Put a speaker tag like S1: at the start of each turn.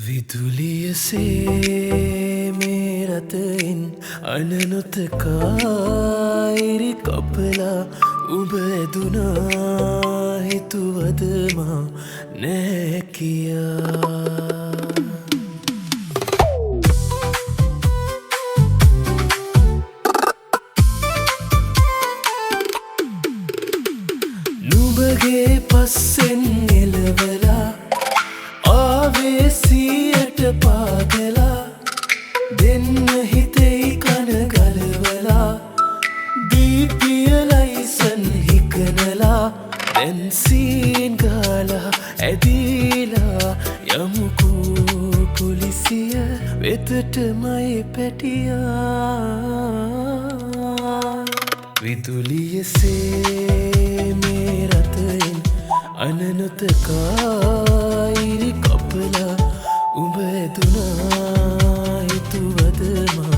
S1: විදුලියසේ මේ රතයින් අනනොතකායිරි කපලා උඹ ඇදුනා හිතුවදමා නෑ කියා නුඹගේ පස්සෙන් එලවලා ආවේසියට පාදලා දෙන්න හිතෙයි කන ගලවලා දීපිය ලයිසන් හිකනලා දැන්සීන් ගාලා ඇදීලා යමුකෝ පොලිසිය වෙතටමයි පැටියා විදුලියසේ මේ රතයින් අනනොතකායිරි කපලා උඹ ඇදුනා හිතුවදමා